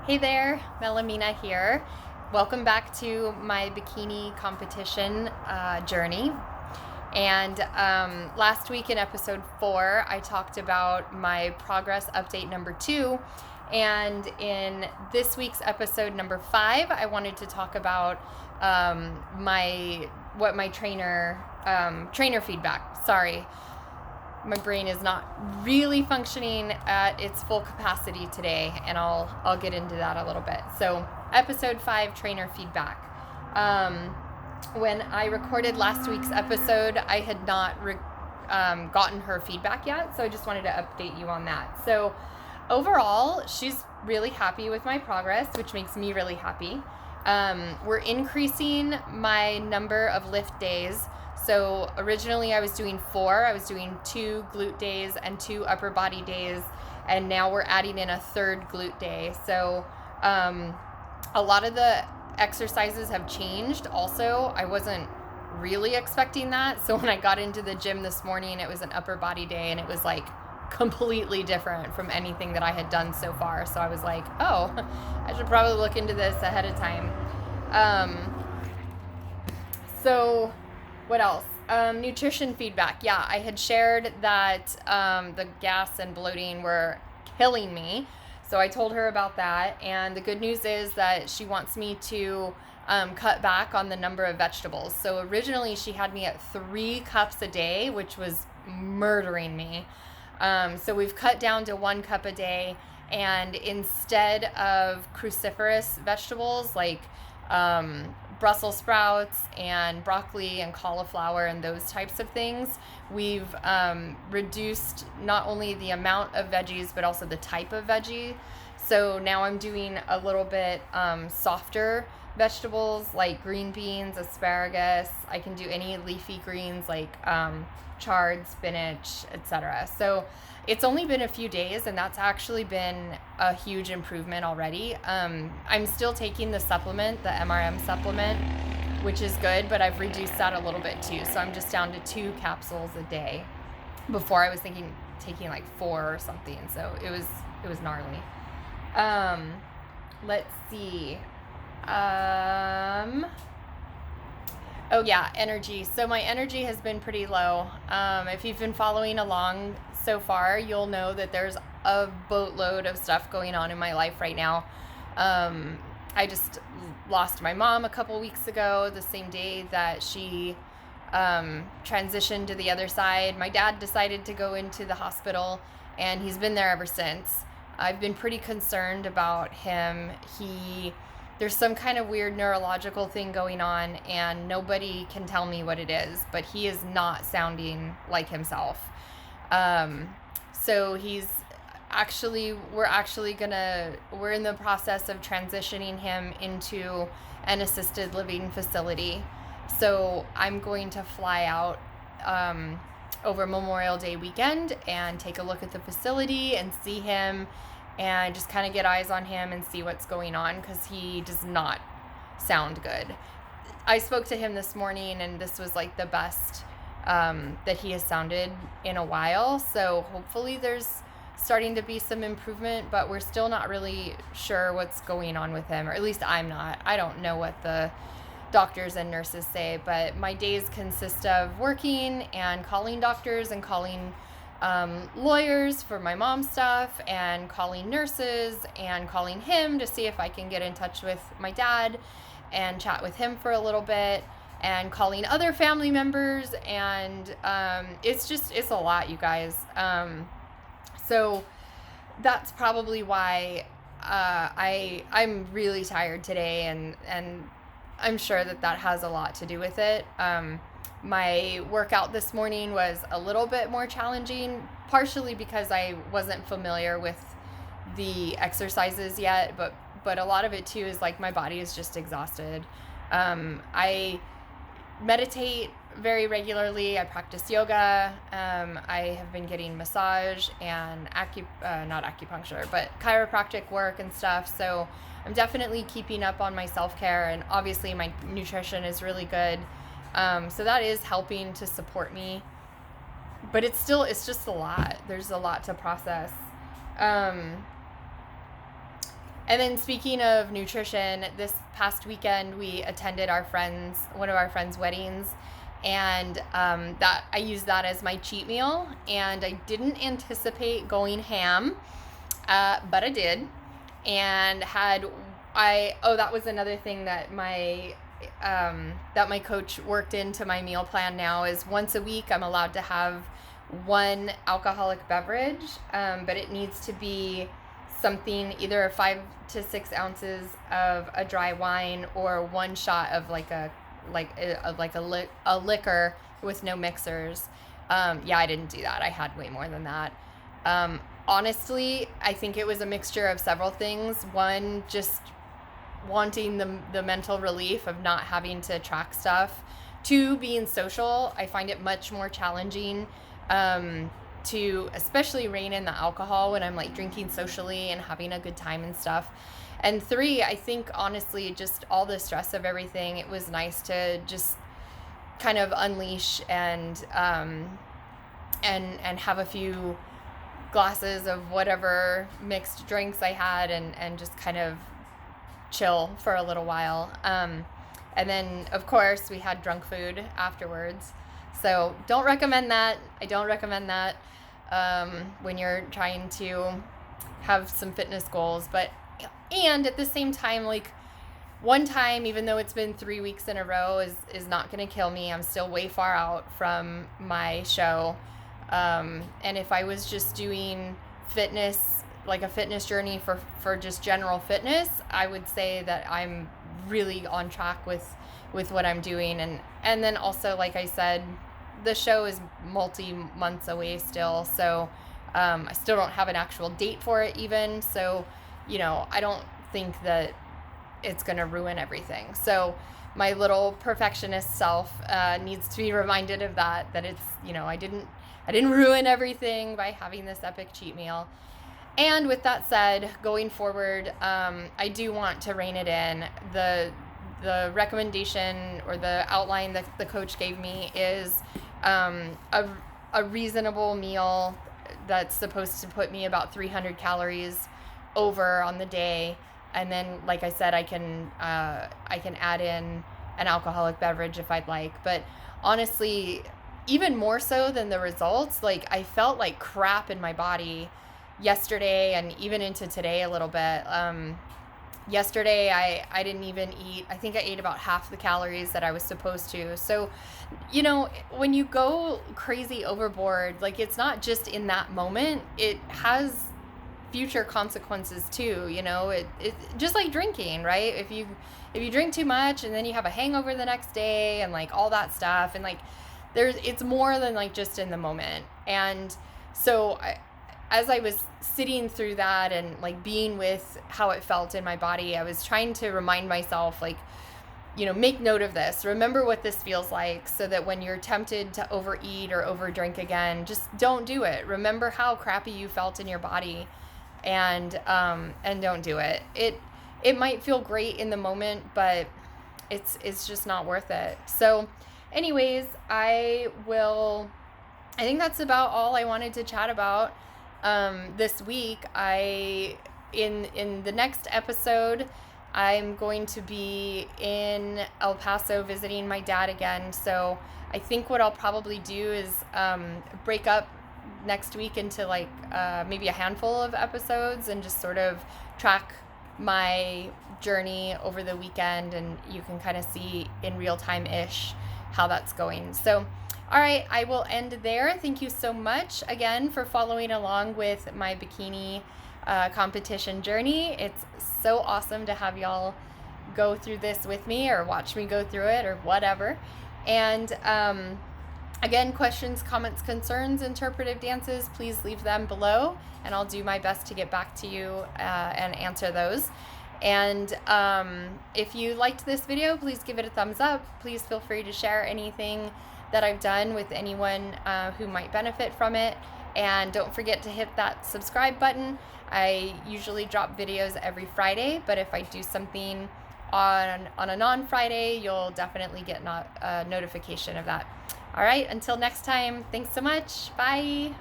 Hey there, Melaminah here. Welcome back to My Bikini Competition Journey. And last week in episode 4, I talked about my progress update number 2. And in this week's episode number 5, I wanted to talk about my trainer feedback. Sorry. My brain is not really functioning at its full capacity today, and I'll get into that a little bit. So, episode 5, trainer feedback. When I recorded last week's episode, I had not gotten her feedback yet, so I just wanted to update you on that. So, overall, she's really happy with my progress, which makes me really happy. We're increasing my number of lift days. So originally I was doing 4. I was doing 2 glute days and 2 upper body days, and now we're adding in a 3rd glute day. So a lot of the exercises have changed also. I wasn't really expecting that. So when I got into the gym this morning, it was an upper body day, and it was like completely different from anything that I had done so far. So I was like, oh, I should probably look into this ahead of time. So what else? Nutrition feedback. Yeah, I had shared that the gas and bloating were killing me. So I told her about that. And the good news is that she wants me to cut back on the number of vegetables. So originally she had me at 3 cups a day, which was murdering me. So we've cut down to 1 cup a day. And instead of cruciferous vegetables like Brussels sprouts and broccoli and cauliflower and those types of things, we've reduced not only the amount of veggies but also the type of veggie. So now I'm doing a little bit softer vegetables like green beans, asparagus. I can do any leafy greens like chard, spinach, etc. So it's only been a few days, and that's actually been a huge improvement already. I'm still taking the supplement, the MRM supplement, which is good, but I've reduced that a little bit too. So I'm just down to 2 capsules a day. Before I was taking like 4 or something. So it was gnarly. Let's see. Oh yeah, energy. So my energy has been pretty low. If you've been following along so far, you'll know that there's a boatload of stuff going on in my life right now. I just lost my mom a couple weeks ago, the same day that she transitioned to the other side. My dad decided to go into the hospital, and he's been there ever since. I've been pretty concerned about him. There's some kind of weird neurological thing going on, and nobody can tell me what it is, but he is not sounding like himself. So we're in the process of transitioning him into an assisted living facility. So I'm going to fly out over Memorial Day weekend and take a look at the facility and see him and just kind of get eyes on him and see what's going on, because he does not sound good. I spoke to him this morning, and this was like the best that he has sounded in a while. So hopefully there's starting to be some improvement, but we're still not really sure what's going on with him, or at least I'm not. I don't know what the doctors and nurses say, but my days consist of working and calling doctors and calling lawyers for my mom's stuff, and calling nurses and calling him to see if I can get in touch with my dad and chat with him for a little bit, and calling other family members, and it's a lot, you guys. So that's probably why I'm really tired today, and I'm sure that has a lot to do with it. My workout this morning was a little bit more challenging, partially because I wasn't familiar with the exercises yet, but a lot of it too is like my body is just exhausted. I meditate very regularly. I practice yoga. I have been getting massage and not acupuncture, but chiropractic work and stuff. So I'm definitely keeping up on my self-care, and obviously my nutrition is really good. So that is helping to support me, but it's just a lot. There's a lot to process. And then speaking of nutrition, this past weekend we attended one of our friends' weddings, and that I used that as my cheat meal. And I didn't anticipate going ham, but I did, and that was another thing that my coach worked into my meal plan now, is once a week I'm allowed to have one alcoholic beverage, but it needs to be something, either 5 to 6 ounces of a dry wine or one shot of a liquor with no mixers. I didn't do that. I had way more than that. Honestly, I think it was a mixture of several things. One, just wanting the mental relief of not having to track stuff. 2, being social. I find it much more challenging to especially rein in the alcohol when I'm like drinking socially and having a good time and stuff. And 3, I think honestly, just all the stress of everything, it was nice to just kind of unleash and have a few glasses of whatever mixed drinks I had, and just kind of chill for a little while. And then of course we had drunk food afterwards. So don't recommend that. I don't recommend that when you're trying to have some fitness goals. And at the same time, like, one time, even though it's been 3 weeks in a row, is not going to kill me. I'm still way far out from my show. And if I was just doing fitness, like a fitness journey for just general fitness, I would say that I'm really on track with what I'm doing. And then also, like I said, the show is multi-months away still. So I still don't have an actual date for it even. So, I don't think that it's going to ruin everything. So my little perfectionist self needs to be reminded of that it's, I didn't ruin everything by having this epic cheat meal. And with that said, going forward, I do want to rein it in. The recommendation or the outline that the coach gave me is a reasonable meal that's supposed to put me about 300 calories over on the day. And then, like I said, I can add in an alcoholic beverage if I'd like. But honestly, even more so than the results, like, I felt like crap in my body yesterday and even into today a little bit. Yesterday, I didn't even eat. I think I ate about half the calories that I was supposed to. So, when you go crazy overboard, like, it's not just in that moment. It has future consequences too. It just like drinking, right? If you drink too much and then you have a hangover the next day and like all that stuff, and like it's more than like just in the moment. And so as I was sitting through that and like being with how it felt in my body, I was trying to remind myself, like, make note of this. Remember what this feels like, so that when you're tempted to overeat or overdrink again, just don't do it. Remember how crappy you felt in your body, and don't do it. It might feel great in the moment, but it's just not worth it. So anyways, I think that's about all I wanted to chat about this week. In the next episode, I'm going to be in El Paso visiting my dad again. So I think what I'll probably do is break up next week into like maybe a handful of episodes and just sort of track my journey over the weekend, and you can kind of see in real time-ish how that's going. So all right, I will end there. Thank you so much again for following along with my bikini competition journey. It's so awesome to have y'all go through this with me, or watch me go through it, or whatever. And again, questions, comments, concerns, interpretive dances, please leave them below, and I'll do my best to get back to you and answer those. And if you liked this video, please give it a thumbs up. Please feel free to share anything that I've done with anyone who might benefit from it. And don't forget to hit that subscribe button. I usually drop videos every Friday, but if I do something on a non-Friday, you'll definitely get a notification of that. All right, until next time, thanks so much. Bye.